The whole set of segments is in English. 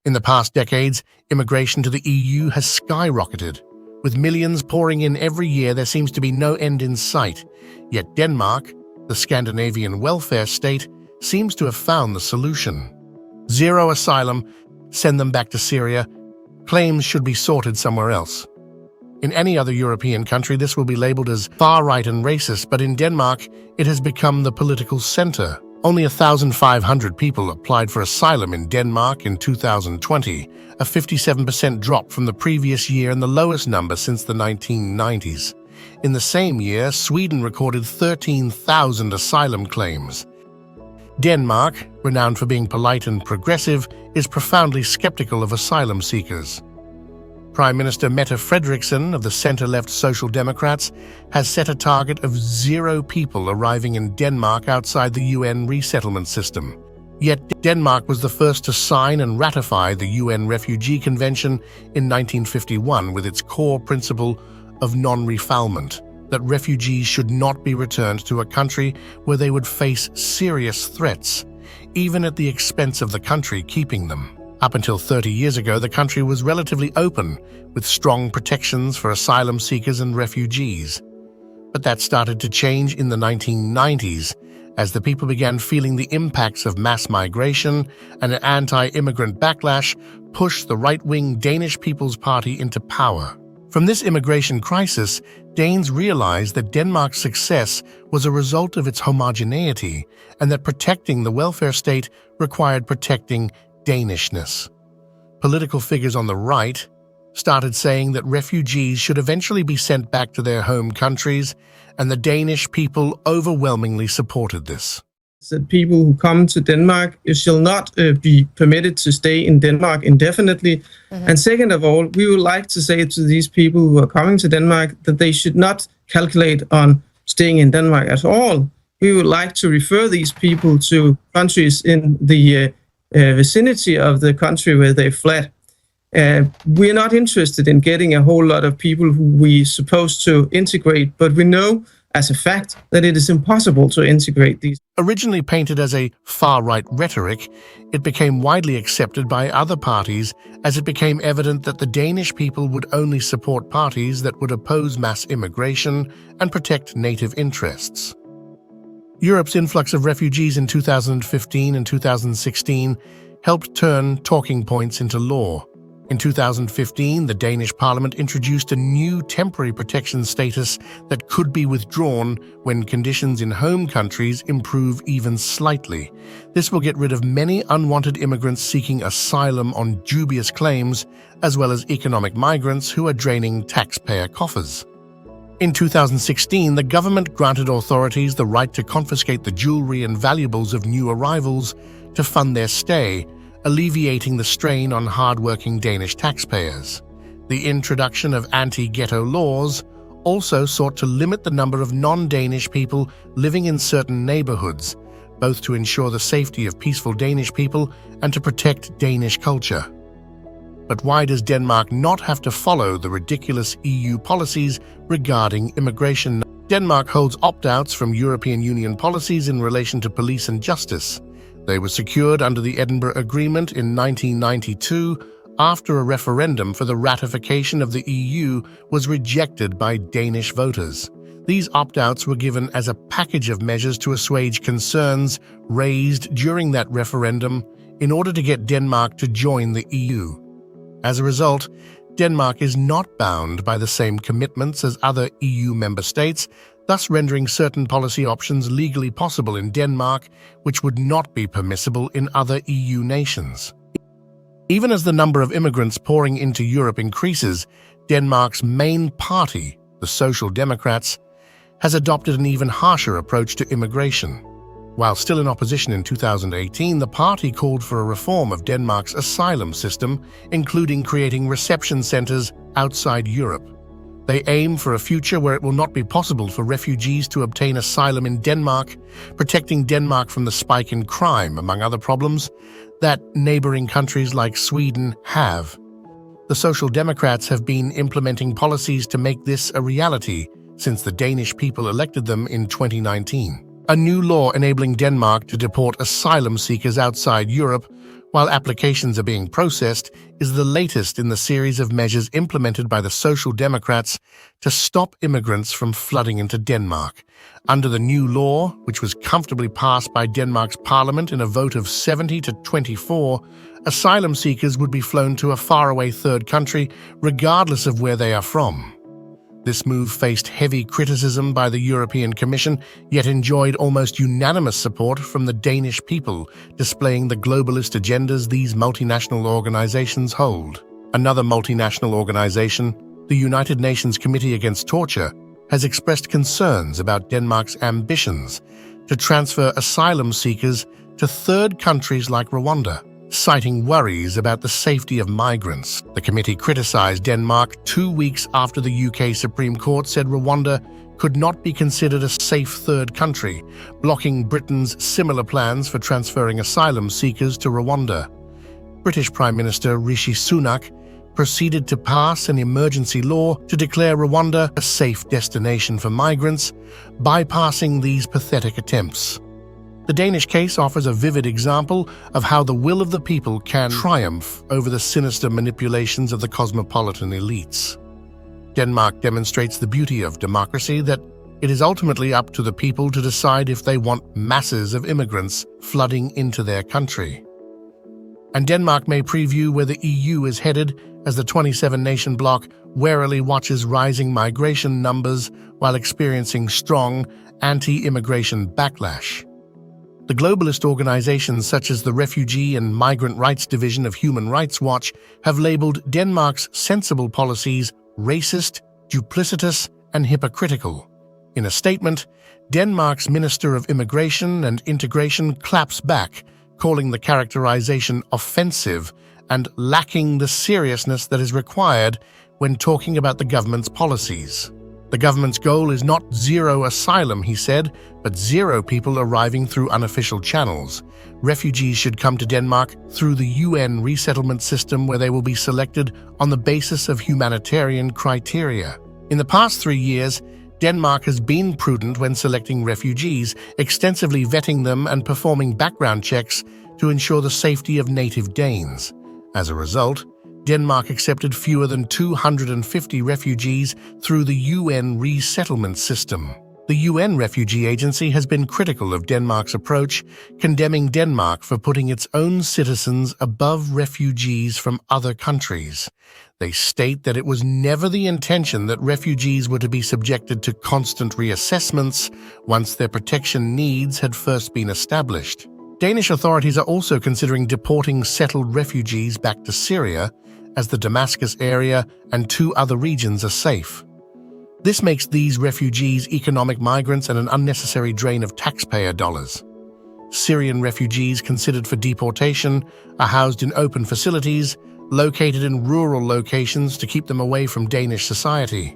In the past decades, immigration to the EU has skyrocketed. With millions pouring in every year, there seems to be no end in sight. Yet Denmark, the Scandinavian Welfare State, seems to have found the solution. Zero asylum, send them back to Syria. Claims should be sorted somewhere else. In any other European country, this will be labeled as far-right and racist, but in Denmark, it has become the political center. Only 1,500 people applied for asylum in Denmark in 2020, a 57% drop from the previous year and the lowest number since the 1990s. In the same year, Sweden recorded 13,000 asylum claims. Denmark, renowned for being polite and progressive, is profoundly skeptical of asylum seekers. Prime Minister Mette Frederiksen of the center-left Social Democrats has set a target of 0 people arriving in Denmark outside the UN resettlement system. Yet Denmark was the first to sign and ratify the UN Refugee Convention in 1951 with its core principle of non-refoulement, that refugees should not be returned to a country where they would face serious threats, even at the expense of the country keeping them. Up until 30 years ago, the country was relatively open, with strong protections for asylum seekers and refugees. But that started to change in the 1990s, as the people began feeling the impacts of mass migration and an anti-immigrant backlash pushed the right-wing Danish People's Party into power. From this immigration crisis, Danes realized that Denmark's success was a result of its homogeneity and that protecting the welfare state required protecting danishness. Political figures on the right started saying that refugees should eventually be sent back to their home countries, and the Danish people overwhelmingly supported this. That people who come to Denmark shall not be permitted to stay in Denmark indefinitely. And second of all, we would like to say to these people who are coming to Denmark that they should not calculate on staying in Denmark at all. We would like to refer these people to countries in the vicinity of the country where they fled. We're not interested in getting a whole lot of people who we're supposed to integrate, but we know as a fact that it is impossible to integrate these. Originally painted as a far-right rhetoric, it became widely accepted by other parties as it became evident that the Danish people would only support parties that would oppose mass immigration and protect native interests. Europe's influx of refugees in 2015 and 2016 helped turn talking points into law. In 2015, the Danish parliament introduced a new temporary protection status that could be withdrawn when conditions in home countries improve even slightly. This will get rid of many unwanted immigrants seeking asylum on dubious claims, as well as economic migrants who are draining taxpayer coffers. In 2016, the government granted authorities the right to confiscate the jewelry and valuables of new arrivals to fund their stay, alleviating the strain on hard-working Danish taxpayers. The introduction of anti-ghetto laws also sought to limit the number of non-Danish people living in certain neighborhoods, both to ensure the safety of peaceful Danish people and to protect Danish culture. But why does Denmark not have to follow the ridiculous EU policies regarding immigration? Denmark holds opt-outs from European Union policies in relation to police and justice. They were secured under the Edinburgh Agreement in 1992 after a referendum for the ratification of the EU was rejected by Danish voters. These opt-outs were given as a package of measures to assuage concerns raised during that referendum in order to get Denmark to join the EU. As a result, Denmark is not bound by the same commitments as other EU member states, thus rendering certain policy options legally possible in Denmark, which would not be permissible in other EU nations. Even as the number of immigrants pouring into Europe increases, Denmark's main party, the Social Democrats, has adopted an even harsher approach to immigration. While still in opposition in 2018, the party called for a reform of Denmark's asylum system, including creating reception centers outside Europe. They aim for a future where it will not be possible for refugees to obtain asylum in Denmark, protecting Denmark from the spike in crime, among other problems, that neighboring countries like Sweden have. The Social Democrats have been implementing policies to make this a reality since the Danish people elected them in 2019. A new law enabling Denmark to deport asylum seekers outside Europe while applications are being processed, is the latest in the series of measures implemented by the Social Democrats to stop immigrants from flooding into Denmark. Under the new law, which was comfortably passed by Denmark's parliament in a vote of 70 to 24, asylum seekers would be flown to a faraway third country, regardless of where they are from. This move faced heavy criticism by the European Commission, yet enjoyed almost unanimous support from the Danish people, displaying the globalist agendas these multinational organizations hold. Another multinational organization, the United Nations Committee Against Torture, has expressed concerns about Denmark's ambitions to transfer asylum seekers to third countries like Rwanda, citing worries about the safety of migrants. The committee criticized Denmark 2 weeks after the UK Supreme Court said Rwanda could not be considered a safe third country, blocking Britain's similar plans for transferring asylum seekers to Rwanda. British Prime Minister Rishi Sunak proceeded to pass an emergency law to declare Rwanda a safe destination for migrants, bypassing these pathetic attempts. The Danish case offers a vivid example of how the will of the people can triumph over the sinister manipulations of the cosmopolitan elites. Denmark demonstrates the beauty of democracy, that it is ultimately up to the people to decide if they want masses of immigrants flooding into their country. And Denmark may preview where the EU is headed as the 27-nation bloc warily watches rising migration numbers while experiencing strong anti-immigration backlash. The globalist organizations such as the Refugee and Migrant Rights Division of Human Rights Watch have labeled Denmark's sensible policies racist, duplicitous, and hypocritical. In a statement, Denmark's Minister of Immigration and Integration claps back, calling the characterization offensive and lacking the seriousness that is required when talking about the government's policies. The government's goal is not zero asylum, he said, but zero people arriving through unofficial channels. Refugees should come to Denmark through the UN resettlement system, where they will be selected on the basis of humanitarian criteria. In the past 3 years, Denmark has been prudent when selecting refugees, extensively vetting them and performing background checks to ensure the safety of native Danes. As a result, Denmark accepted fewer than 250 refugees through the UN resettlement system. The UN Refugee Agency has been critical of Denmark's approach, condemning Denmark for putting its own citizens above refugees from other countries. They state that it was never the intention that refugees were to be subjected to constant reassessments once their protection needs had first been established. Danish authorities are also considering deporting settled refugees back to Syria, as the Damascus area and 2 other regions are safe. This makes these refugees economic migrants and an unnecessary drain of taxpayer dollars. Syrian refugees considered for deportation are housed in open facilities, located in rural locations to keep them away from Danish society.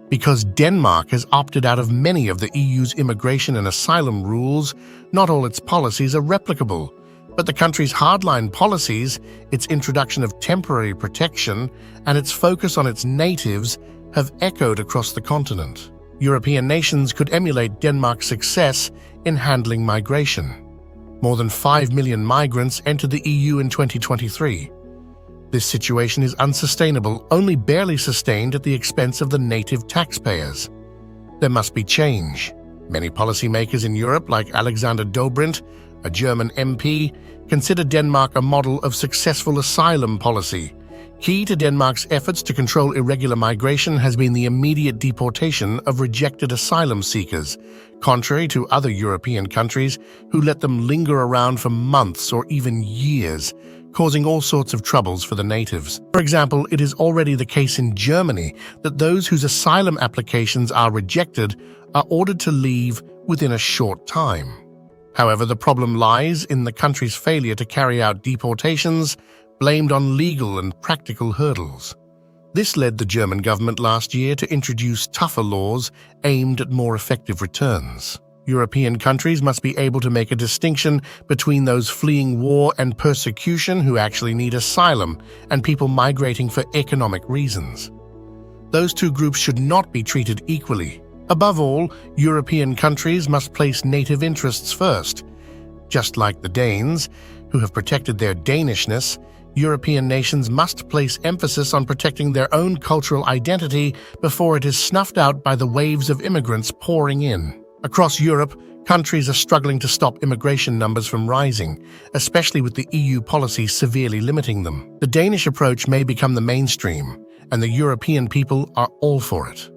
Because Denmark has opted out of many of the EU's immigration and asylum rules, not all its policies are replicable. But the country's hardline policies, its introduction of temporary protection, and its focus on its natives have echoed across the continent. European nations could emulate Denmark's success in handling migration. More than 5 million migrants entered the EU in 2023. This situation is unsustainable, only barely sustained at the expense of the native taxpayers. There must be change. Many policymakers in Europe, like Alexander Dobrindt, a German MP, consider Denmark a model of successful asylum policy. Key to Denmark's efforts to control irregular migration has been the immediate deportation of rejected asylum seekers, contrary to other European countries who let them linger around for months or even years, causing all sorts of troubles for the natives. For example, it is already the case in Germany that those whose asylum applications are rejected are ordered to leave within a short time. However, the problem lies in the country's failure to carry out deportations, blamed on legal and practical hurdles. This led the German government last year to introduce tougher laws aimed at more effective returns. European countries must be able to make a distinction between those fleeing war and persecution who actually need asylum and people migrating for economic reasons. Those two groups should not be treated equally. Above all, European countries must place native interests first. Just like the Danes, who have protected their Danishness, European nations must place emphasis on protecting their own cultural identity before it is snuffed out by the waves of immigrants pouring in. Across Europe, countries are struggling to stop immigration numbers from rising, especially with the EU policy severely limiting them. The Danish approach may become the mainstream, and the European people are all for it.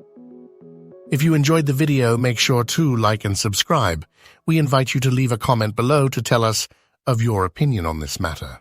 If you enjoyed the video, make sure to like and subscribe. We invite you to leave a comment below to tell us of your opinion on this matter.